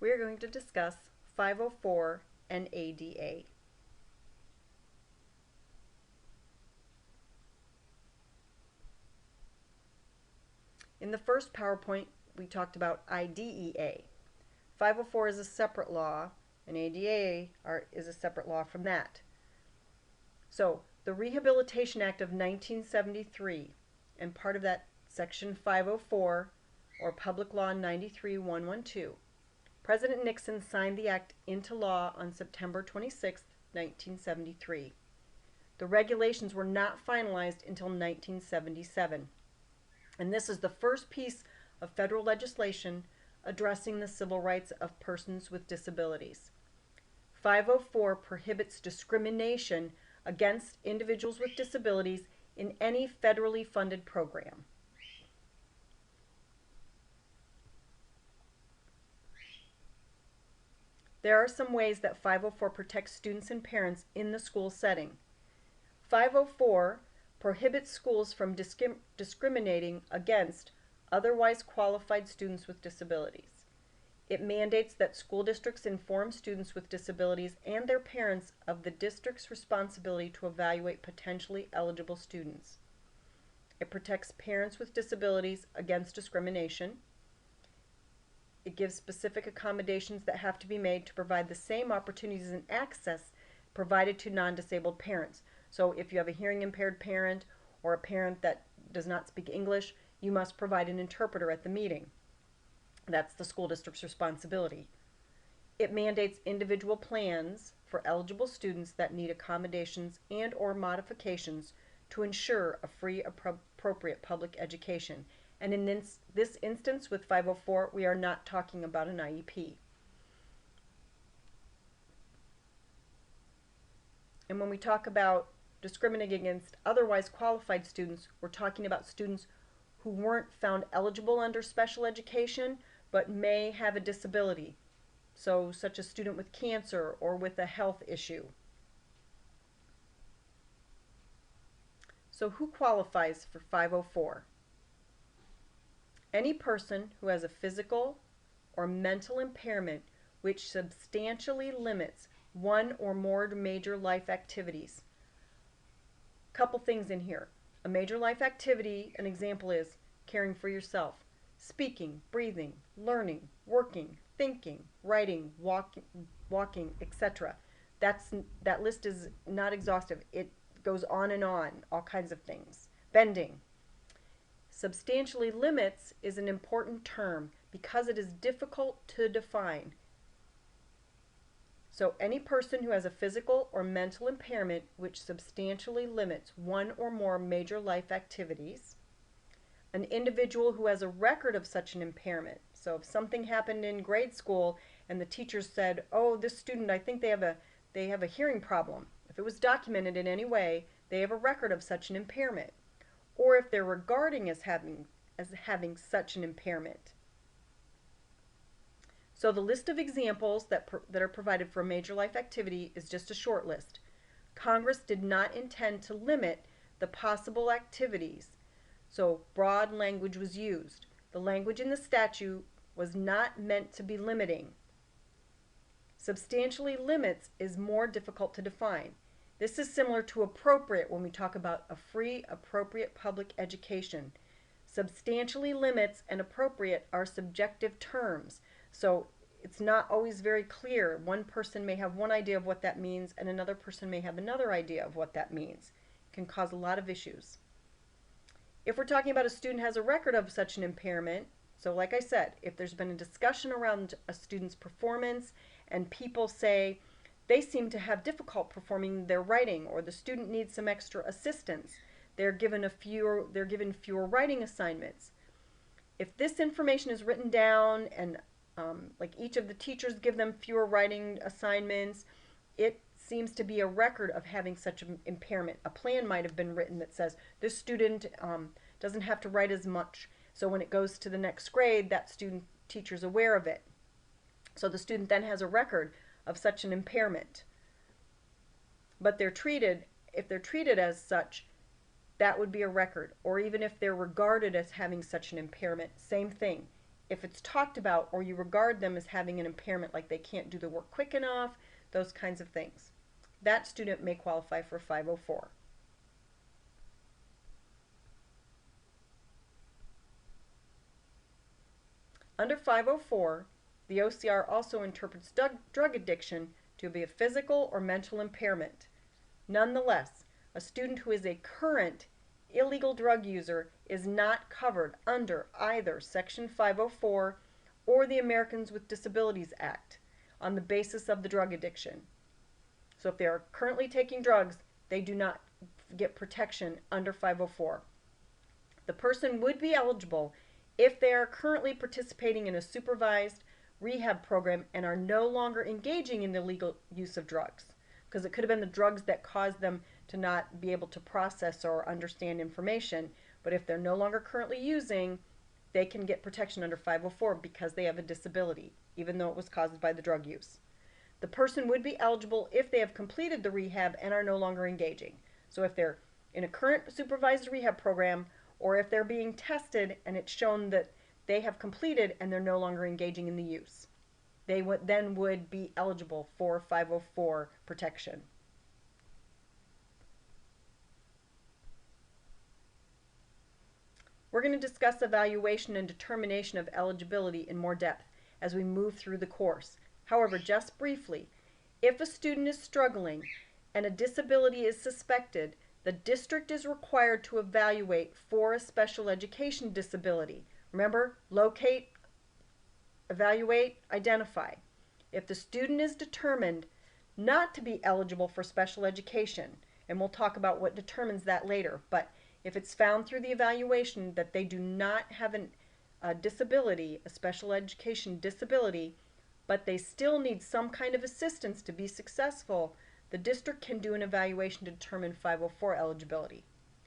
we are going to discuss 504 and ADA. In the first PowerPoint, we talked about IDEA. 504 is a separate law, and ADA is a separate law from that. So, the Rehabilitation Act of 1973, and part of that Section 504, or Public Law 93-112, President Nixon signed the act into law on September 26, 1973. The regulations were not finalized until 1977. And this is the first piece of federal legislation addressing the civil rights of persons with disabilities. 504 prohibits discrimination against individuals with disabilities in any federally funded program. There are some ways that 504 protects students and parents in the school setting. 504 prohibits schools from discriminating against otherwise qualified students with disabilities. It mandates that school districts inform students with disabilities and their parents of the district's responsibility to evaluate potentially eligible students. It protects parents with disabilities against discrimination. It gives specific accommodations that have to be made to provide the same opportunities and access provided to non-disabled parents. So if you have a hearing impaired parent or a parent that does not speak English, you must provide an interpreter at the meeting. That's the school district's responsibility. It mandates individual plans for eligible students that need accommodations and or modifications to ensure a free, appropriate public education. And in this instance with 504, we are not talking about an IEP. And when we talk about discriminating against otherwise qualified students, we're talking about students who weren't found eligible under special education but may have a disability, so such a student with cancer or with a health issue. So who qualifies for 504? Any person who has a physical or mental impairment which substantially limits one or more major life activities. Couple things in here. A major life activity, an example is caring for yourself, speaking, breathing, learning, working, thinking, writing, walking, etc. That list is not exhaustive. It goes on, all kinds of things. Bending. Substantially limits is an important term because it is difficult to define. So any person who has a physical or mental impairment which substantially limits one or more major life activities. An individual who has a record of such an impairment. So if something happened in grade school and the teachers said, oh, this student, I think they have a hearing problem. If it was documented in any way, they have a record of such an impairment. Or if they're regarding as having such an impairment. So the list of examples that are provided for a major life activity is just a short list. Congress did not intend to limit the possible activities, so broad language was used. The language in the statute was not meant to be limiting. Substantially limits is more difficult to define. This is similar to appropriate when we talk about a free, appropriate public education. Substantially limits and appropriate are subjective terms, so it's not always very clear. One person may have one idea of what that means and another person may have another idea of what that means. It can cause a lot of issues. If we're talking about a student has a record of such an impairment, so like I said, if there's been a discussion around a student's performance and people say they seem to have difficult performing their writing or the student needs some extra assistance, they're given fewer writing assignments. If this information is written down and like each of the teachers give them fewer writing assignments, it seems to be a record of having such an impairment. A plan might have been written that says this student doesn't have to write as much, so when it goes to the next grade, that student teacher's aware of it. So the student then has a record of such an impairment. But if they're treated as such, that would be a record. Or even if they're regarded as having such an impairment, same thing. if it's talked about or you regard them as having an impairment, like they can't do the work quick enough, those kinds of things. That student may qualify for 504. Under 504, the OCR also interprets drug addiction to be a physical or mental impairment. Nonetheless, a student who is a current illegal drug user is not covered under either Section 504 or the Americans with Disabilities Act on the basis of the drug addiction. So if they are currently taking drugs, they do not get protection under 504. The person would be eligible if they are currently participating in a supervised rehab program and are no longer engaging in the illegal use of drugs, because it could have been the drugs that caused them to not be able to process or understand information. But if they're no longer currently using, they can get protection under 504 because they have a disability, even though it was caused by the drug use. The person would be eligible if they have completed the rehab and are no longer engaging. So if they're in a current supervised rehab program, or if they're being tested and it's shown that they have completed and they're no longer engaging in the use, they would be eligible for 504 protection. We're going to discuss evaluation and determination of eligibility in more depth as we move through the course. However, just briefly, if a student is struggling and a disability is suspected, the district is required to evaluate for a special education disability. Remember, locate, evaluate, identify. If the student is determined not to be eligible for special education, and we'll talk about what determines that later, but if it's found through the evaluation that they do not have a disability, a special education disability, but they still need some kind of assistance to be successful, the district can do an evaluation to determine 504 eligibility.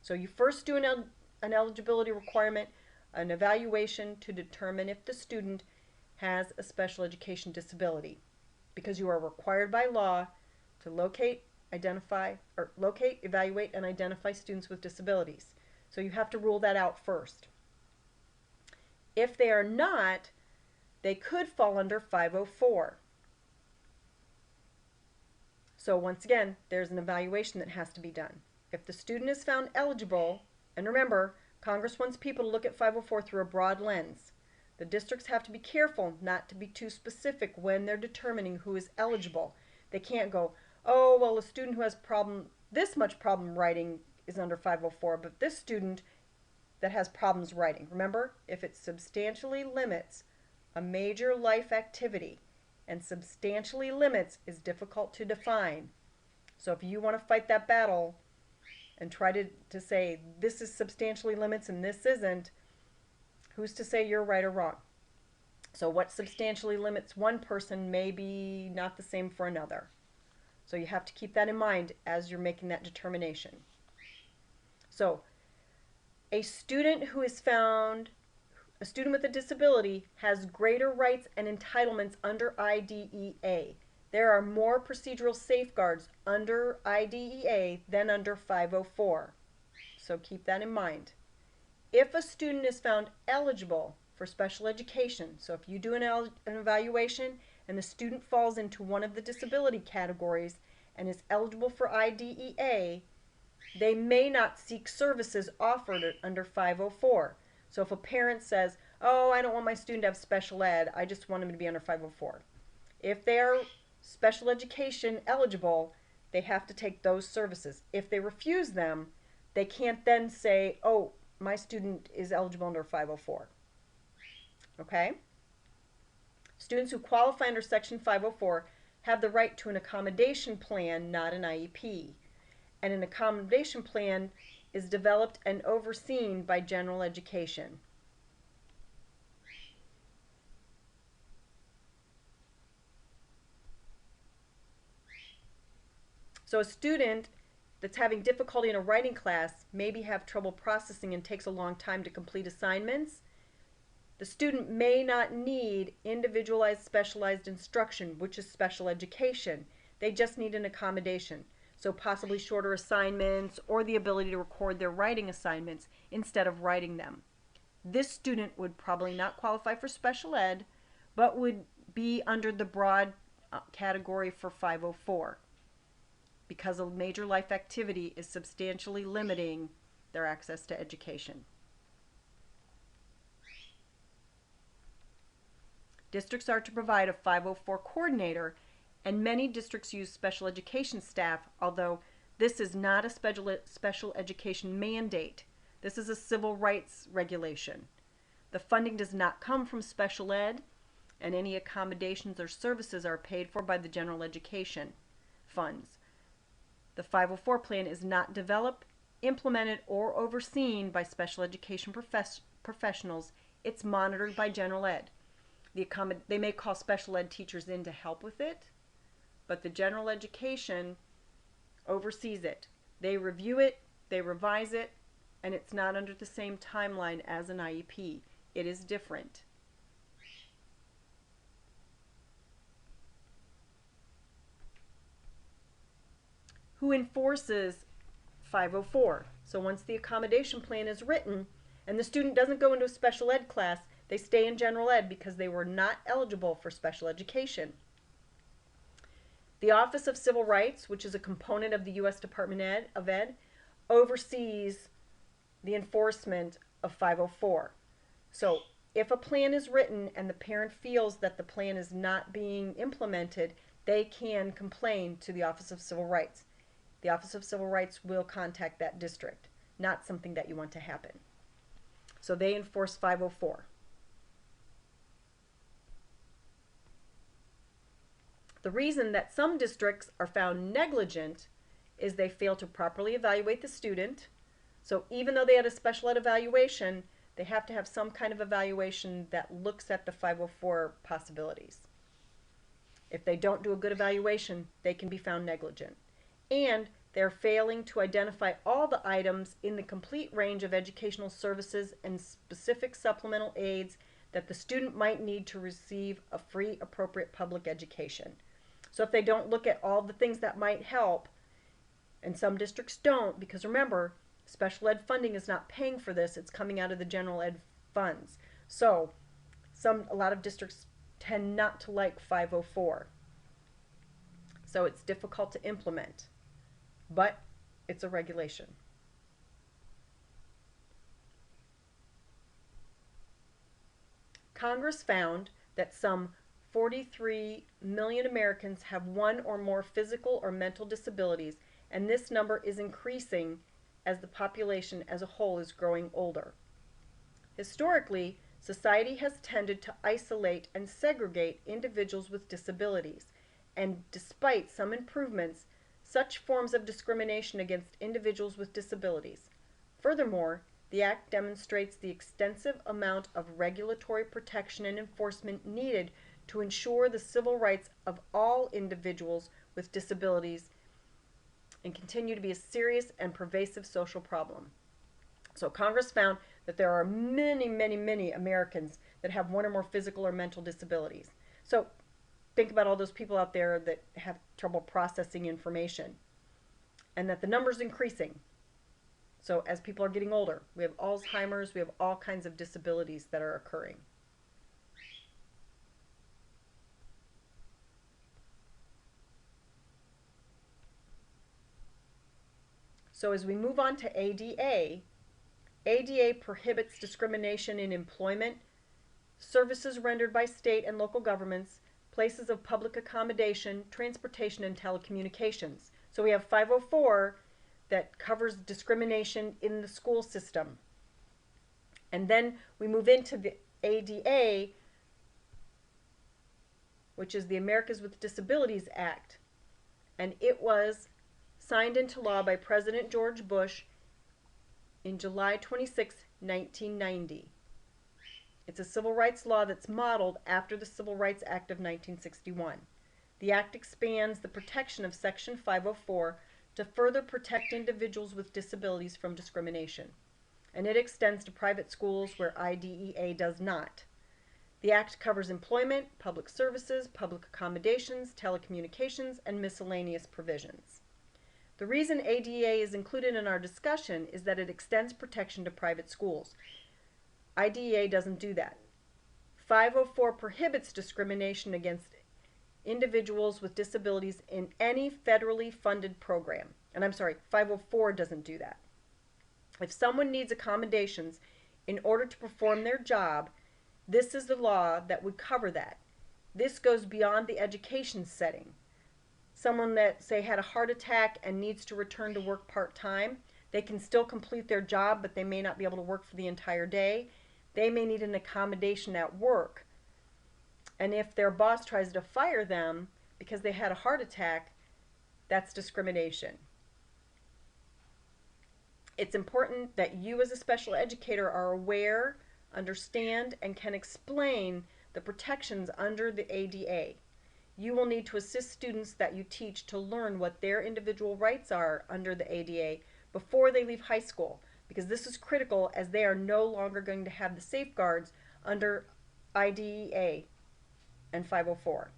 So you first do an eligibility requirement, an evaluation to determine if the student has a special education disability, because you are required by law to locate, evaluate, and identify students with disabilities. So you have to rule that out first. If they are not, they could fall under 504. So once again, there's an evaluation that has to be done. If the student is found eligible, and remember, Congress wants people to look at 504 through a broad lens. The districts have to be careful not to be too specific when they're determining who is eligible. They can't go, oh, well, a student who has this much problem writing is under 504, but this student that has problems writing. Remember, if it substantially limits a major life activity, and substantially limits is difficult to define. So if you want to fight that battle and try to say this is substantially limits and this isn't, who's to say you're right or wrong? So what substantially limits one person may be not the same for another. So you have to keep that in mind as you're making that determination. So a student with a disability has greater rights and entitlements under IDEA. There are more procedural safeguards under IDEA than under 504. So keep that in mind. If a student is found eligible for special education, so if you do an evaluation and the student falls into one of the disability categories and is eligible for IDEA, they may not seek services offered under 504. So if a parent says, oh, I don't want my student to have special ed, I just want him to be under 504. If they are special education eligible, they have to take those services. If they refuse them, they can't then say, oh, my student is eligible under 504. Okay? Students who qualify under Section 504 have the right to an accommodation plan, not an IEP. And an accommodation plan is developed and overseen by general education. So a student that's having difficulty in a writing class maybe have trouble processing and takes a long time to complete assignments. The student may not need individualized specialized instruction, which is special education. They just need an accommodation. So possibly shorter assignments or the ability to record their writing assignments instead of writing them. this student would probably not qualify for special ed, but would be under the broad category for 504 because a major life activity is substantially limiting their access to education. Districts are to provide a 504 coordinator, and many districts use special education staff, although this is not a special education mandate. This is a civil rights regulation. The funding does not come from special ed, and any accommodations or services are paid for by the general education funds. The 504 plan is not developed, implemented, or overseen by special education professionals. It's monitored by general ed. They may call special ed teachers in to help with it, but the general education oversees it. They review it, they revise it, and it's not under the same timeline as an IEP. It is different. Who enforces 504? So once the accommodation plan is written and the student doesn't go into a special ed class, they stay in general ed because they were not eligible for special education. The Office of Civil Rights, which is a component of the U.S. Department of Ed, oversees the enforcement of 504. So if a plan is written and the parent feels that the plan is not being implemented, they can complain to the Office of Civil Rights. The Office of Civil Rights will contact that district, not something that you want to happen. So they enforce 504. The reason that some districts are found negligent is they fail to properly evaluate the student. So even though they had a special ed evaluation, they have to have some kind of evaluation that looks at the 504 possibilities. If they don't do a good evaluation, they can be found negligent. And they're failing to identify all the items in the complete range of educational services and specific supplemental aids that the student might need to receive a free, appropriate public education. So if they don't look at all the things that might help, and some districts don't, because remember, special ed funding is not paying for this, it's coming out of the general ed funds. So a lot of districts tend not to like 504. So it's difficult to implement, but it's a regulation. Congress found that some 43 million Americans have one or more physical or mental disabilities, and this number is increasing as the population as a whole is growing older. Historically, society has tended to isolate and segregate individuals with disabilities, and despite some improvements, such forms of discrimination against individuals with disabilities. Furthermore, the Act demonstrates the extensive amount of regulatory protection and enforcement needed to ensure the civil rights of all individuals with disabilities and continue to be a serious and pervasive social problem. So Congress found that there are many, many, many Americans that have one or more physical or mental disabilities. So think about all those people out there that have trouble processing information, and that the number's increasing. So as people are getting older, we have Alzheimer's, we have all kinds of disabilities that are occurring. So as we move on to ADA, ADA prohibits discrimination in employment, services rendered by state and local governments, places of public accommodation, transportation, and telecommunications. So we have 504 that covers discrimination in the school system. And then we move into the ADA, which is the Americans with Disabilities Act. And it was signed into law by President George Bush in July 26, 1990. It's a civil rights law that's modeled after the Civil Rights Act of 1961. The act expands the protection of Section 504 to further protect individuals with disabilities from discrimination, and it extends to private schools where IDEA does not. The act covers employment, public services, public accommodations, telecommunications, and miscellaneous provisions. The reason ADA is included in our discussion is that it extends protection to private schools. IDEA doesn't do that. 504 prohibits discrimination against individuals with disabilities in any federally funded program. And I'm sorry, 504 doesn't do that. If someone needs accommodations in order to perform their job, this is the law that would cover that. This goes beyond the education setting. Someone that, say, had a heart attack and needs to return to work part-time, they can still complete their job, but they may not be able to work for the entire day. They may need an accommodation at work. And if their boss tries to fire them because they had a heart attack, that's discrimination. It's important that you as a special educator are aware, understand, and can explain the protections under the ADA. You will need to assist students that you teach to learn what their individual rights are under the ADA before they leave high school, because this is critical as they are no longer going to have the safeguards under IDEA and 504.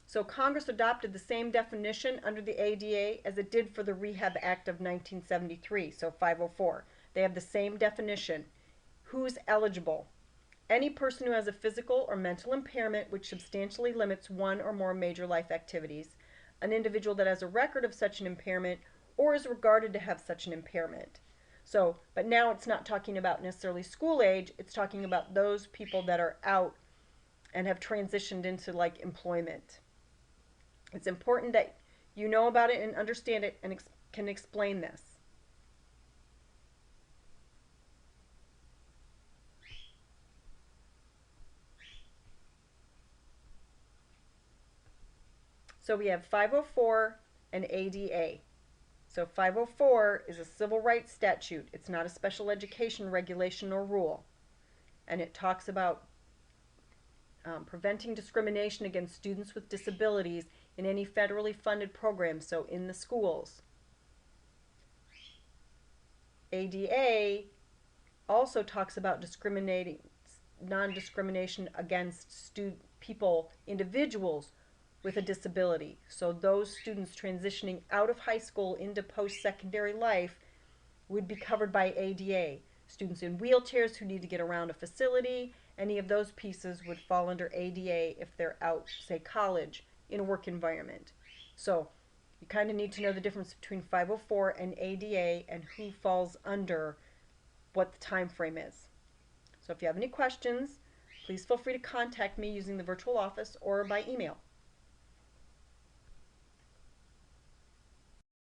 So Congress adopted the same definition under the ADA as it did for the Rehab Act of 1973, so 504. They have the same definition. Who's eligible? Any person who has a physical or mental impairment which substantially limits one or more major life activities, an individual that has a record of such an impairment or is regarded to have such an impairment. So, but now it's not talking about necessarily school age, it's talking about those people that are out and have transitioned into like employment. It's important that you know about it and understand it and can explain this. So we have 504 and ADA. So 504 is a civil rights statute. It's not a special education regulation or rule. And it talks about preventing discrimination against students with disabilities in any federally funded program, so in the schools. ADA also talks about non-discrimination against people, individuals with a disability. So those students transitioning out of high school into post-secondary life would be covered by ADA. Students in wheelchairs who need to get around a facility, any of those pieces would fall under ADA if they're out, say, college, in a work environment. So you kind of need to know the difference between 504 and ADA and who falls under what the time frame is. So if you have any questions, please feel free to contact me using the virtual office or by email.